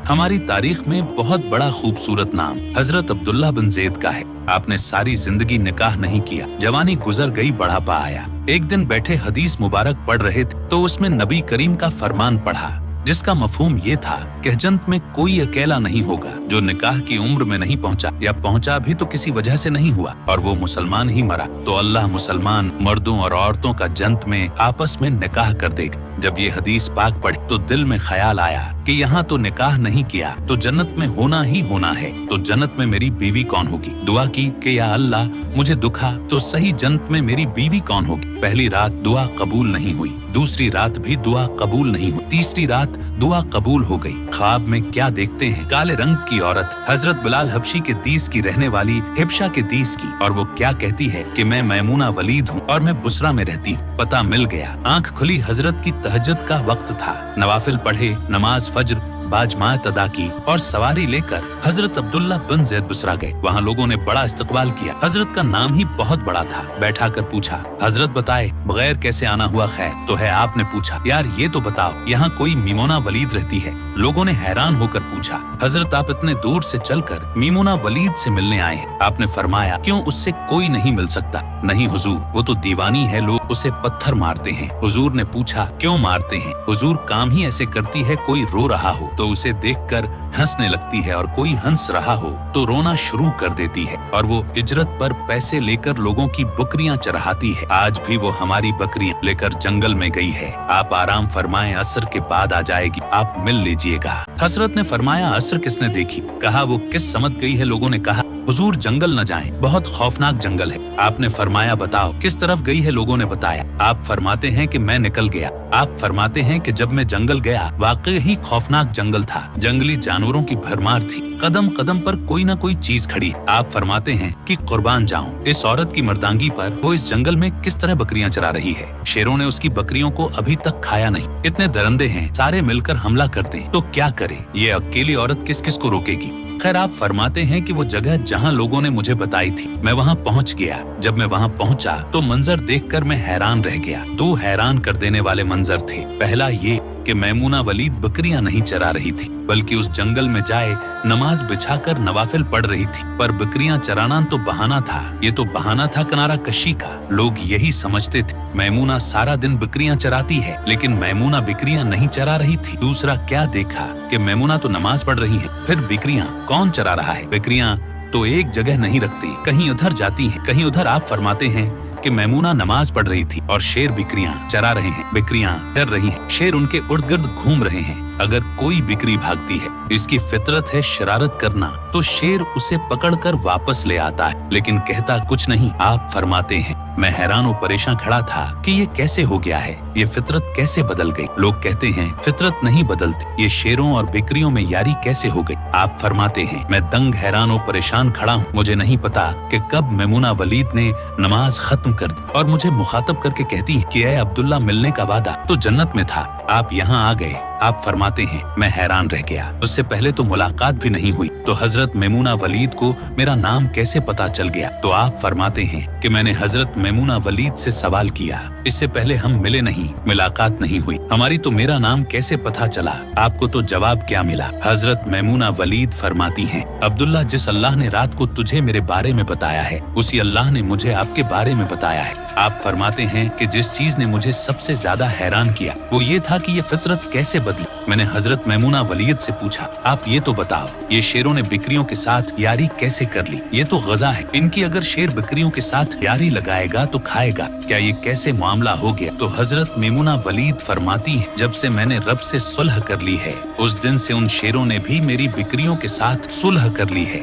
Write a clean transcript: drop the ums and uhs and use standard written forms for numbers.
हमारी तारीख में बहुत बड़ा खूबसूरत नाम हजरत अब्दुल्ला बिन ज़ैद का है। आपने सारी जिंदगी निकाह नहीं किया, जवानी गुजर गई, बढ़ापा आया। एक दिन बैठे हदीस मुबारक पढ़ रहे थे तो उसमें नबी करीम का फरमान पढ़ा, जिसका मफहूम ये था कि जन्नत में कोई अकेला नहीं होगा जो निकाह की उम्र में नहीं पहुंचा, या पहुंचा भी तो किसी वजह से नहीं हुआ और वो मुसलमान ही मरा, तो अल्लाह मुसलमान मर्दों और औरतों का जन्नत में आपस में निकाह कर देगा। जब ये हदीस पाक पढ़ी तो दिल में ख्याल आया कि यहाँ तो निकाह नहीं किया तो जन्नत में होना ही होना है, तो जन्नत में मेरी बीवी कौन होगी। दुआ की कि या अल्लाह मुझे दुखा तो सही जन्नत में मेरी बीवी कौन होगी। पहली रात दुआ कबूल नहीं हुई, दूसरी रात भी दुआ कबूल नहीं हुई, तीसरी रात दुआ कबूल हो गई। ख्वाब में क्या देखते हैं, काले रंग की औरत हजरत बिलाल हबशी के दीस की रहने वाली हिब्शा के दीस की, और वो क्या कहती है कि मैं मैमूना वलीद हूँ और मैं बुसरा में रहती हूँ। पता मिल गया। आंख खुली, हजरत की तहज्जुद का वक्त था। नवाफिल पढ़े, नमाज फज्र बाजमात अदा की और सवारी लेकर हजरत अब्दुल्ला बिन ज़ैद बुसरा गए। वहाँ लोगों ने बड़ा इस्तकबाल किया। हजरत का नाम ही बहुत बड़ा था। बैठा कर पूछा, हजरत बताए बगैर कैसे आना हुआ खैर तो है। आपने पूछा, यार ये तो बताओ यहाँ कोई मीमूना वलीद रहती है। लोगों ने हैरान होकर पूछा, हजरत आप इतने दूर से चलकर मीमूना वलीद से मिलने आए हैं। आपने फरमाया, क्यों उससे कोई नहीं मिल सकता। नहीं हुजूर, वो तो दीवानी है, लोग उसे पत्थर मारते हैं। हुजूर ने पूछा, क्यों मारते हैं। हुजूर काम ही ऐसे करती है, कोई रो रहा हो तो उसे देखकर हंसने लगती है और कोई हंस रहा हो तो रोना शुरू कर देती है, और वो इजरत पर पैसे लेकर लोगों की बकरियां चराती है। आज भी वो हमारी बकरियां लेकर जंगल में गई है। आप आराम फरमाएं, असर के बाद आ जाएगी, आप मिल लीजिएगा। हजरत ने फरमाया, असर किसने देखी। कहा वो किस समझ गई है। लोगों ने कहा, हुजूर जंगल न जाएं, बहुत खौफनाक जंगल है। आपने फरमाया, बताओ किस तरफ गई है। लोगों ने बताया। आप फरमाते हैं कि मैं निकल गया। आप फरमाते हैं कि जब मैं जंगल गया वाकई ही खौफनाक जंगल था। जंगली जानवरों की भरमार थी, कदम कदम पर कोई न कोई चीज खड़ी। आप फरमाते हैं कि कुर्बान जाऊं इस औरत की मर्दांगी पर, वो इस जंगल में किस तरह बकरियां चरा रही है। शेरों ने उसकी बकरियों को अभी तक खाया नहीं। इतने दरंदे हैं, सारे मिलकर हमला कर दें तो क्या करे। ये अकेली औरत किस किस को रोकेगी। खैर आप फरमाते हैं कि वो जगह जहां लोगों ने मुझे बताई थी, मैं वहां पहुंच गया। जब मैं वहां पहुंचा तो मंजर देखकर मैं हैरान रह गया। दो हैरान कर देने वाले मंजर थे। पहला ये कि मैमूना वलीद बकरियां नहीं चरा रही थी, बल्कि उस जंगल में जाए नमाज बिछाकर नवाफिल पढ़ रही थी। पर बकरियां चराना तो बहाना था। ये तो बहाना था किनारा कशी का। लोग यही समझते थे मैमूना सारा दिन बकरियां चराती है, लेकिन मैमूना बकरियां नहीं चरा रही थी। दूसरा क्या देखा कि मैमूना तो नमाज पढ़ रही है, फिर बकरियां कौन चरा रहा है। बकरियां तो एक जगह नहीं रखती, कहीं उधर जाती हैं, कहीं उधर। आप फरमाते हैं कि मैमूना नमाज पढ़ रही थी और शेर बकरियां चरा रहे हैं। बकरियां डर रही हैं, शेर उनके उर्द गिर्द घूम रहे हैं। अगर कोई बिक्री भागती है, इसकी फितरत है शरारत करना, तो शेर उसे पकड़कर वापस ले आता है, लेकिन कहता कुछ नहीं। आप फरमाते हैं, मैं हैरान और परेशान खड़ा था कि ये कैसे हो गया है, ये फितरत कैसे बदल गई। लोग कहते हैं फितरत नहीं बदलती, ये शेरों और बिक्रियों में यारी कैसे हो गई। आप फरमाते हैं, मैं दंग हैरान और परेशान खड़ा हूँ। मुझे नहीं पता कि कब मैमूना वलीद ने नमाज खत्म कर दी और मुझे मुखातब करके कहती है कि ऐ अब्दुल्ला, मिलने का वादा तो जन्नत में था, आप यहाँ आ गए। आप फरमाते हैं, मैं हैरान रह गया। उससे पहले तो मुलाकात भी नहीं हुई, तो हजरत मैमूना वलीद को मेरा नाम कैसे पता चल गया। तो आप फरमाते हैं कि मैंने हजरत मैमूना वलीद से सवाल किया, इससे पहले हम मिले नहीं, मुलाकात नहीं हुई, हमारी तो मेरा नाम कैसे पता चला। आपको तो जवाब क्या मिला। हजरत मैमूना वलीद फरमाती हैं, अब्दुल्ला, जिस अल्लाह ने रात को तुझे मेरे बारे में बताया है, उसी अल्लाह ने मुझे आपके बारे में बताया है। आप फरमाते हैं कि जिस चीज ने मुझे सबसे ज्यादा हैरान किया वो ये था कि ये फितरत कैसे बदली। मैंने हजरत मैमूना वलीद से पूछा, आप ये तो बताओ, ये शेरों ने बकरियों के साथ यारी कैसे कर ली। ये तो गजा है, इनकी अगर शेर बकरियों के साथ यारी लगाएगा तो खाएगा, क्या ये कैसे मामला हो गया। तो हजरत मैमूना वलीद फरमाती है, जब से मैंने रब से सुलह कर ली है, उस दिन से उन शेरों ने भी मेरी बकरियों के साथ सुलह कर ली है।